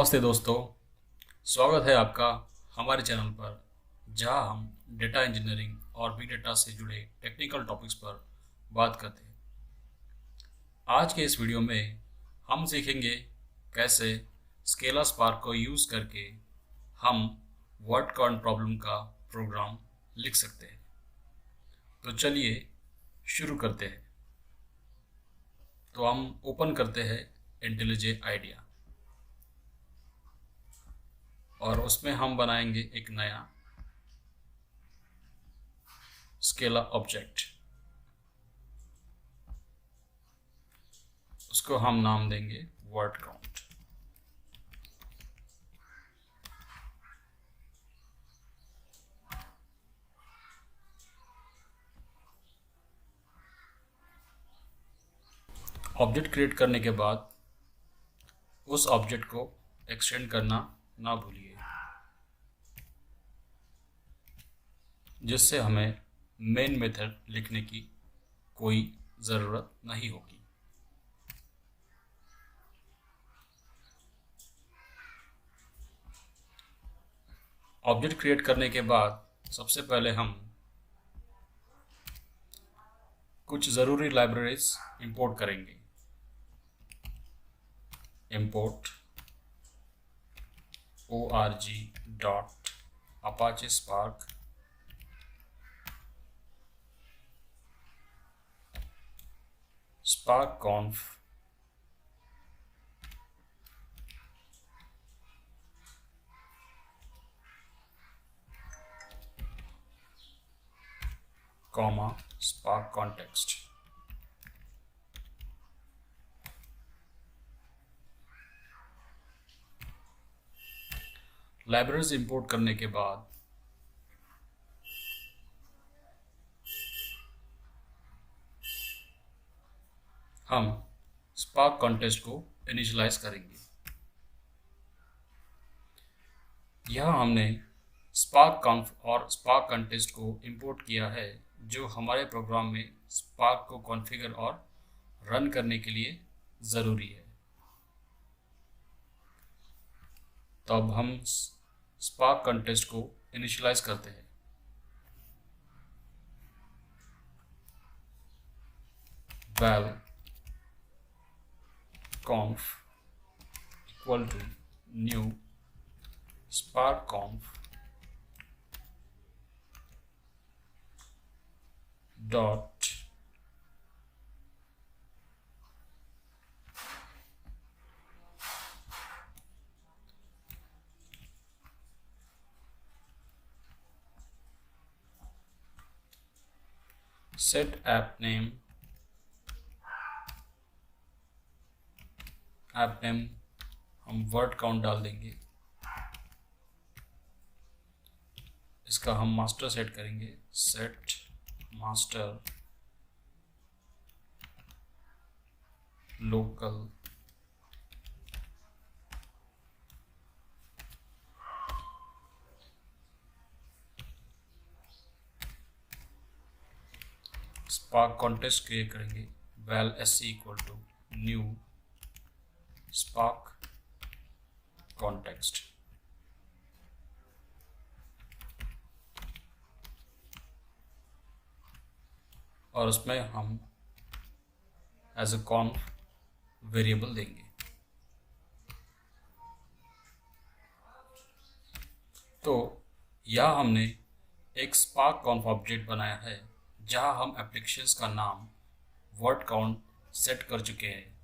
नमस्ते दोस्तों। स्वागत है आपका हमारे चैनल पर, जहां हम डेटा इंजीनियरिंग और बिग डेटा से जुड़े टेक्निकल टॉपिक्स पर बात करते हैं। आज के इस वीडियो में हम सीखेंगे कैसे स्केला स्पार्क को यूज़ करके हम वर्ड काउंट प्रॉब्लम का प्रोग्राम लिख सकते हैं। तो चलिए शुरू करते हैं। तो हम ओपन करते हैं इंटेलिजे आइडिया और उसमें हम बनाएंगे एक नया स्केला ऑब्जेक्ट। उसको हम नाम देंगे वर्ड काउंट। ऑब्जेक्ट क्रिएट करने के बाद उस ऑब्जेक्ट को एक्सटेंड करना ना भूलिए, जिससे हमें मेन मेथड लिखने की कोई ज़रूरत नहीं होगी। ऑब्जेक्ट क्रिएट करने के बाद सबसे पहले हम कुछ ज़रूरी लाइब्रेरीज इंपोर्ट करेंगे। Import org.apache spark sparkconf spark context। Libraries import करने के बाद हम स्पार्क कॉन्टेस्ट को इनिशियलाइज करेंगे। यहाँ हमने स्पार्क कॉन्फ और स्पार्क कॉन्टेस्ट को इंपोर्ट किया है, जो हमारे प्रोग्राम में स्पार्क को कॉन्फ़िगर और रन करने के लिए ज़रूरी है। तो अब हम स्पार्क कॉन्टेस्ट को इनिशियलाइज करते हैं। val conf equal to new spark conf dot set app name। App name हम वर्ड काउंट डाल देंगे। इसका हम मास्टर सेट करेंगे। Set master local spark context create करेंगे। val sc equal to new spark context. और उसमें हम एज अ कॉन्फ वेरिएबल देंगे। तो यहाँ हमने एक स्पार्क कॉन्फ ऑब्जेक्ट बनाया है, जहाँ हम एप्लीकेशंस का नाम वर्ड काउंट सेट कर चुके हैं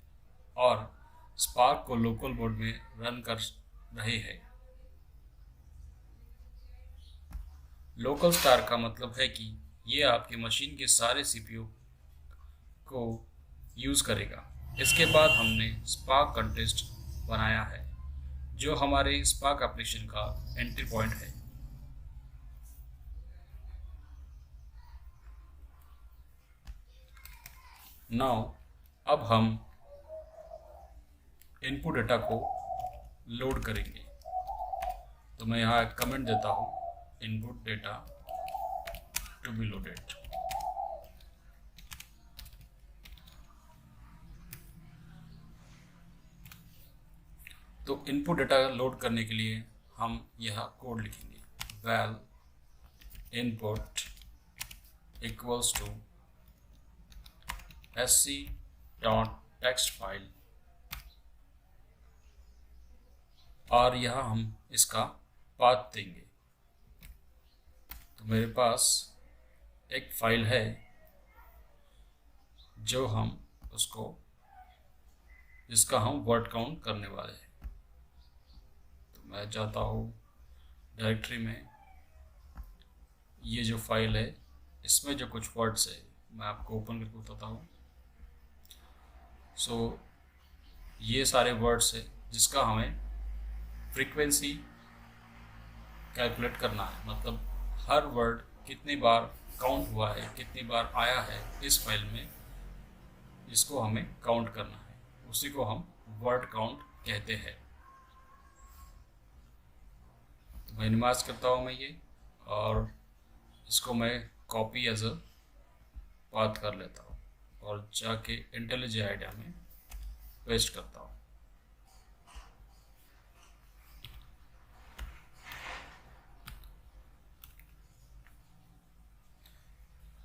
और स्पार्क को लोकल मोड में रन कर रहे हैं। लोकल स्टार का मतलब है कि ये आपकी मशीन के सारे सीपीयू को यूज़ करेगा। इसके बाद हमने स्पार्क कॉन्टेस्ट बनाया है, जो हमारे स्पार्क एप्लीकेशन का एंट्री पॉइंट है। नाउ अब हम इनपुट डेटा को लोड करेंगे। तो मैं यहाँ एक कमेंट देता हूँ, input data to be loaded. तो इनपुट डेटा लोड करने के लिए हम यह कोड लिखेंगे, val input equals to sc dot text file, और यह हम इसका पाथ देंगे। तो मेरे पास एक फाइल है जो हम उसको जिसका हम वर्ड काउंट करने वाले हैं। तो मैं जाता हूँ डायरेक्टरी में, ये जो फाइल है इसमें जो कुछ वर्ड्स है मैं आपको ओपन करके बताता हूँ। सो ये सारे वर्ड्स है जिसका हमें फ्रीक्वेंसी कैलकुलेट करना है, मतलब हर वर्ड कितनी बार काउंट हुआ है, कितनी बार आया है इस फाइल में, इसको हमें काउंट करना है। उसी को हम वर्ड काउंट कहते हैं। तो मिनिमाइज करता हूँ मैं ये, और इसको मैं कॉपी एज अ पाथ कर लेता हूँ और जाके इंटेलिज आइडिया में पेस्ट करता हूँ।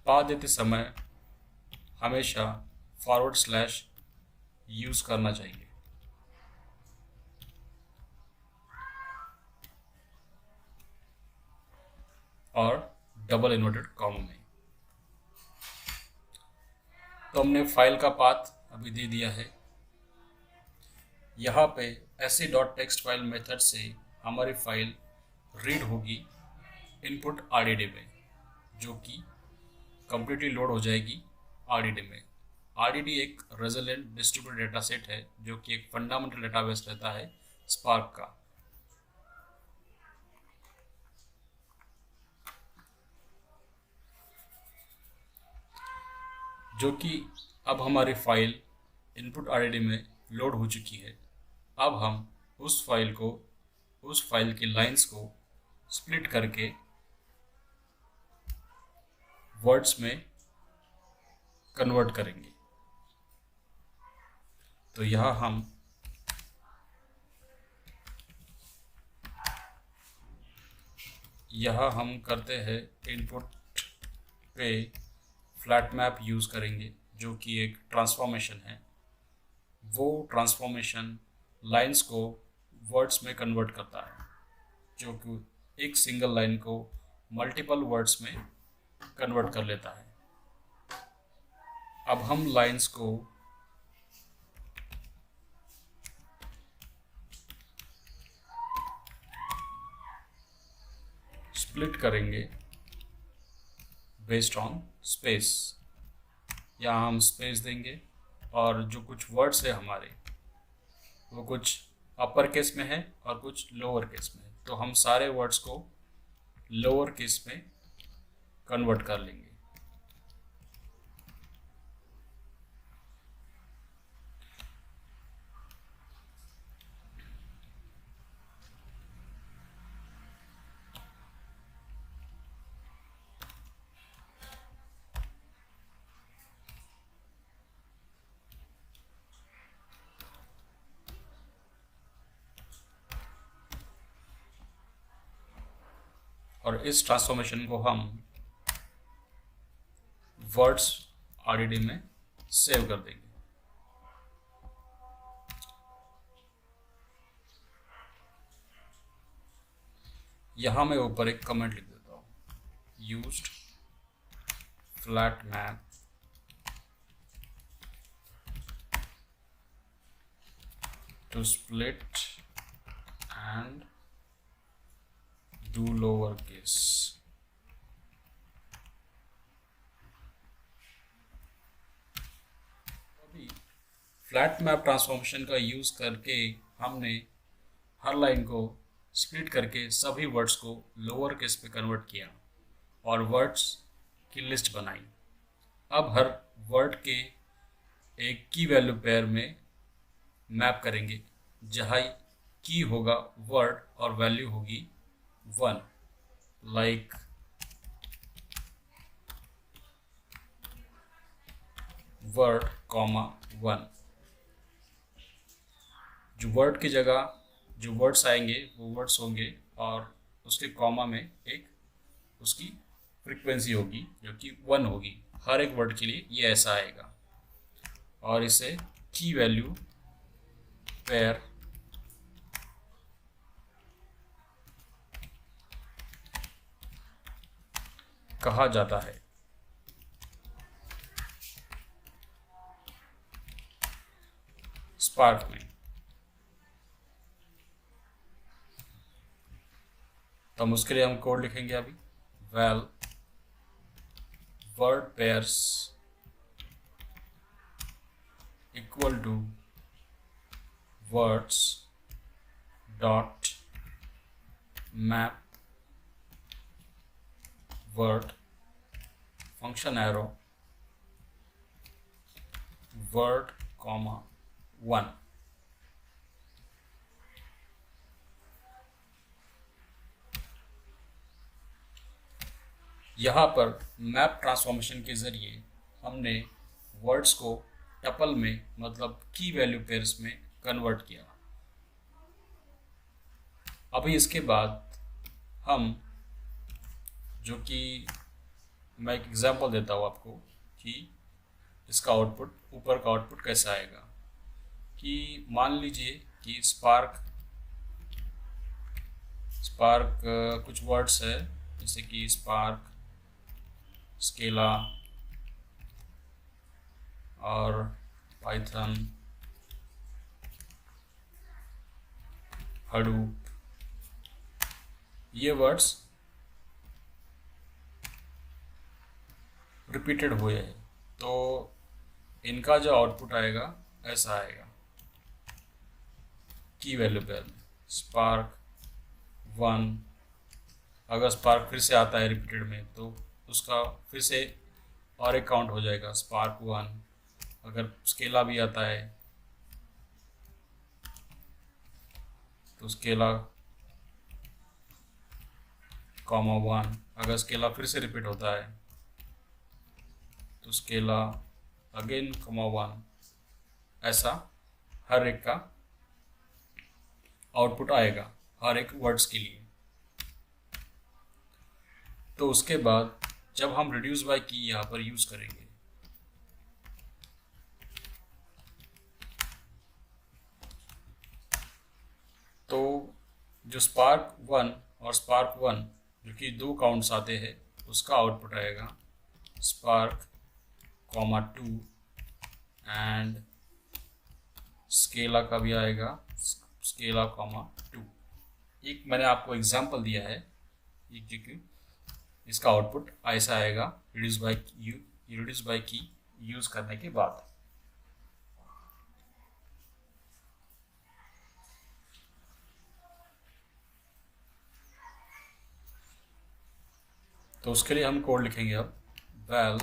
पाथ देते समय हमेशा फॉरवर्ड स्लैश यूज करना चाहिए। और डबल इन्वर्टेड कॉमा में। तो हमने फाइल का पाथ अभी दे दिया है। यहाँ पे ऐसे डॉट टेक्स्ट फाइल मेथड से हमारी फाइल रीड होगी इनपुट आरडीडी में, जो कि कंप्लीटली लोड हो जाएगी आरडीडी में। आरडीडी एक रेजिलिएंट डिस्ट्रीब्यूटेड डेटा सेट है जो कि एक फंडामेंटल डेटाबेस रहता है स्पार्क का। जो कि अब हमारी फाइल इनपुट आरडीडी में लोड हो चुकी है। अब हम उस फाइल की लाइंस को स्प्लिट करके वर्ड्स में कन्वर्ट करेंगे। तो यहाँ हम करते हैं इनपुट पे फ्लैट मैप यूज़ करेंगे, जो कि एक ट्रांसफॉर्मेशन है। वो ट्रांसफॉर्मेशन लाइंस को वर्ड्स में कन्वर्ट करता है, जो कि एक सिंगल लाइन को मल्टीपल वर्ड्स में कन्वर्ट कर लेता है। अब हम लाइंस को स्प्लिट करेंगे बेस्ड ऑन स्पेस। यहाँ हम स्पेस देंगे, और जो कुछ वर्ड्स है हमारे वो कुछ अपर केस में है और कुछ लोअर केस में है, तो हम सारे वर्ड्स को लोअर केस में कन्वर्ट कर लेंगे। और इस ट्रांसफॉर्मेशन को हम वर्ड्स आरडीडी में सेव कर देंगे। यहाँ मैं ऊपर एक कमेंट लिख देता हूँ, used flat map to split and do lower case। अभी फ्लैट मैप ट्रांसफॉर्मेशन का यूज करके हमने हर लाइन को स्प्लिट करके सभी वर्ड्स को लोअर केस पे कन्वर्ट किया और वर्ड्स की लिस्ट बनाई। अब हर वर्ड के एक की वैल्यू पेयर में मैप करेंगे, जहाँ की होगा वर्ड और वैल्यू होगी 1, लाइक वर्ड कॉमा 1। जो वर्ड की जगह जो वर्ड्स आएंगे वो वर्ड्स होंगे और उसके कॉमा में एक उसकी फ्रीक्वेंसी होगी जो कि 1 होगी। हर एक वर्ड के लिए ये ऐसा आएगा और इसे की वैल्यू पेयर कहा जाता है। स्पार्क में तो हम उसके लिए हम कोड लिखेंगे अभी। Val word pairs equal to words dot map word function arrow word comma 1। यहाँ पर मैप ट्रांसफॉर्मेशन के ज़रिए हमने वर्ड्स को टपल में मतलब की वैल्यू पेयर्स में कन्वर्ट किया। अभी इसके बाद हम जो कि मैं एक एग्जांपल देता हूँ आपको कि इसका आउटपुट ऊपर का आउटपुट कैसा आएगा। कि मान लीजिए कि स्पार्क कुछ वर्ड्स है जैसे कि स्पार्क स्केला और पाइथन हडूप, ये वर्ड्स रिपीटेड हुए हैं तो इनका जो आउटपुट आएगा ऐसा आएगा। की वैल्यू पेयर में स्पार्क 1, अगर स्पार्क फिर से आता है रिपीटेड में तो उसका फिर से और एक काउंट हो जाएगा स्पार्क 1। अगर स्केला भी आता है तो स्केला कॉमा 1। अगर स्केला फिर से रिपीट होता है तो स्केला अगेन कॉमा 1। ऐसा हर एक का आउटपुट आएगा हर एक वर्ड्स के लिए। तो उसके बाद जब हम रिड्यूस बाय की यहाँ पर यूज करेंगे तो जो स्पार्क 1 और स्पार्क 1 जो कि 2 काउंट्स आते हैं उसका आउटपुट आएगा स्पार्क कॉमा 2 एंड स्केला का भी आएगा स्केला कॉमा 2। एक मैंने आपको एग्जांपल दिया है कि इसका आउटपुट ऐसा आएगा रिड्यूस बाय की यूज करने के बाद। तो उसके लिए हम कोड लिखेंगे अब val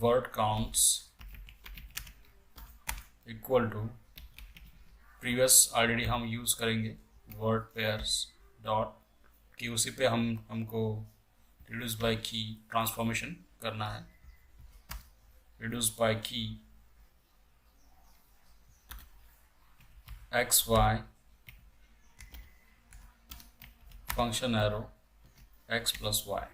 word counts equal to previous already हम यूज़ करेंगे वर्ड पेयर्स डॉट कि उसी पे हमको रिड्यूस बाय की ट्रांसफॉर्मेशन करना है। Reduce by key x y function arrow x plus y.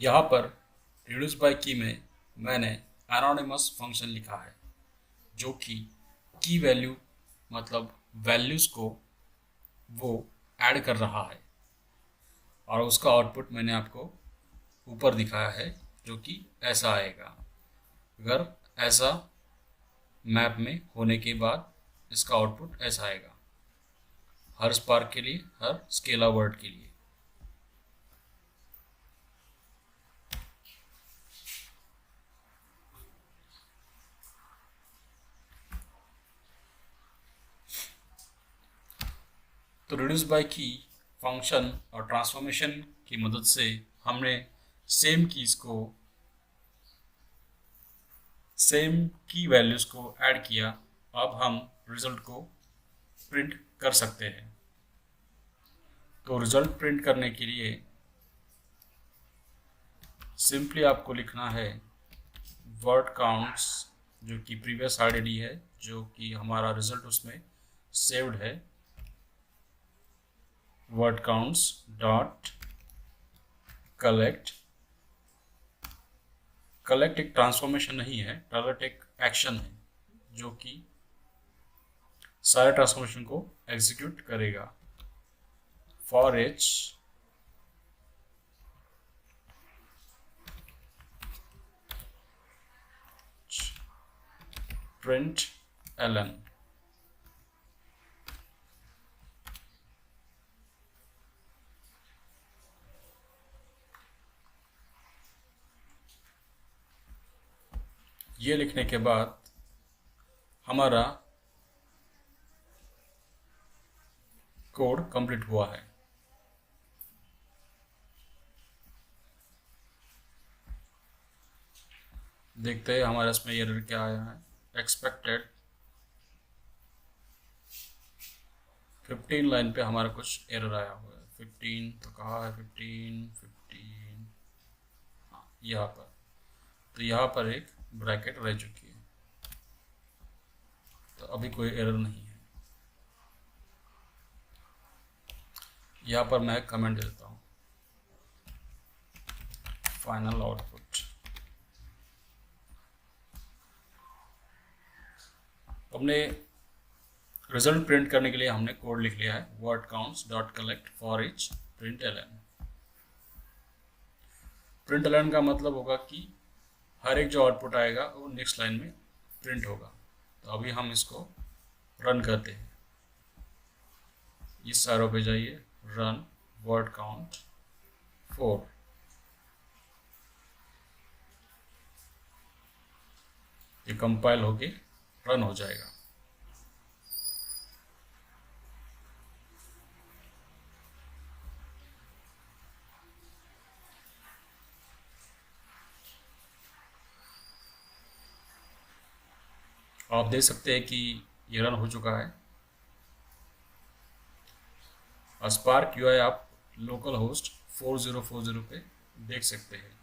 यहाँ पर रिड्यूस बाय की में मैंने एनोनिमस फंक्शन लिखा है जो कि की वैल्यू मतलब वैल्यूज़ को वो ऐड कर रहा है और उसका आउटपुट मैंने आपको ऊपर दिखाया है जो कि ऐसा आएगा। अगर ऐसा मैप में होने के बाद इसका आउटपुट ऐसा आएगा हर स्पार्क के लिए हर स्केला वर्ड के लिए। तो रिड्यूस बाय की फंक्शन और ट्रांसफॉर्मेशन की मदद से हमने सेम कीज को सेम की वैल्यूज़ को ऐड किया। अब हम रिजल्ट को प्रिंट कर सकते हैं। तो रिजल्ट प्रिंट करने के लिए सिंपली आपको लिखना है वर्ड काउंट्स, जो कि प्रीवियस आईडी है, जो कि हमारा रिजल्ट उसमें सेव्ड है। Word counts dot collect. Collect एक ट्रांसफॉर्मेशन नहीं है, कलेक्ट एक एक्शन है जो कि सारे ट्रांसफॉर्मेशन को एग्जीक्यूट करेगा। For each println. ये लिखने के बाद हमारा कोड कंप्लीट हुआ है। देखते हैं हमारे इसमें एरर क्या आया है। एक्सपेक्टेड 15 लाइन पे हमारा कुछ एरर आया हुआ है। 15 तो कहाँ है? 15 हाँ, यहाँ पर। तो यहाँ पर एक ब्रैकेट रह चुकी है, तो अभी कोई एरर नहीं है। यहाँ पर मैं कमेंट दे देता हूँ, फाइनल आउटपुट। हमने रिजल्ट प्रिंट करने के लिए हमने कोड लिख लिया है, word counts dot collect for each println. Println का मतलब होगा कि हर एक जो आउटपुट आएगा वो नेक्स्ट लाइन में प्रिंट होगा। तो अभी हम इसको रन करते हैं। इस एरो पे जाइए, रन वर्ड काउंट 4। ये कंपाइल होके रन हो जाएगा। आप देख सकते हैं कि ये रन हो चुका है। स्पार्क यूआई आप लोकल होस्ट 4040 पे देख सकते हैं।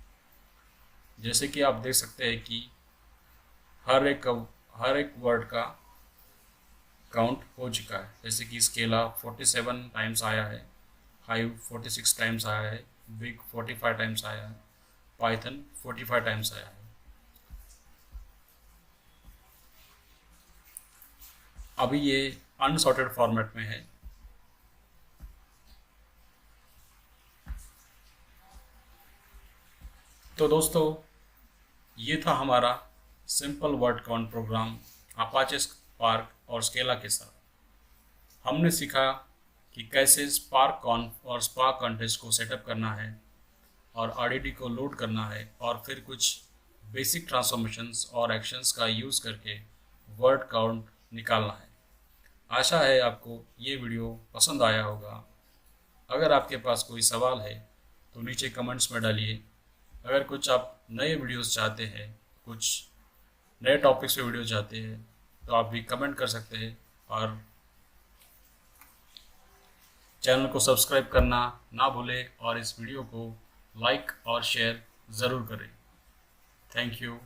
जैसे कि आप देख सकते हैं कि हर एक वर्ड का काउंट हो चुका है। जैसे कि स्केला 47 टाइम्स आया है, हाइव 46 टाइम्स आया है, बिग 45 टाइम्स आया है, पाइथन 45 टाइम्स आया है। अभी ये अनसॉर्टेड फॉर्मेट में है। तो दोस्तों, ये था हमारा simple word count program Apache Spark और स्केला के साथ। हमने सीखा कि कैसे स्पार्क कॉन्फ और स्पार्क कॉन्टेस्ट को सेटअप करना है और आरडीडी को लोड करना है, और फिर कुछ बेसिक ट्रांसफॉर्मेशंस और एक्शंस का यूज़ करके वर्ड काउंट निकालना है। आशा है आपको ये वीडियो पसंद आया होगा। अगर आपके पास कोई सवाल है तो नीचे कमेंट्स में डालिए। अगर कुछ आप नए वीडियोस चाहते हैं, कुछ नए टॉपिक्स पे वीडियो चाहते हैं, तो आप भी कमेंट कर सकते हैं। और चैनल को सब्सक्राइब करना ना भूलें और इस वीडियो को लाइक और शेयर ज़रूर करें। Thank you.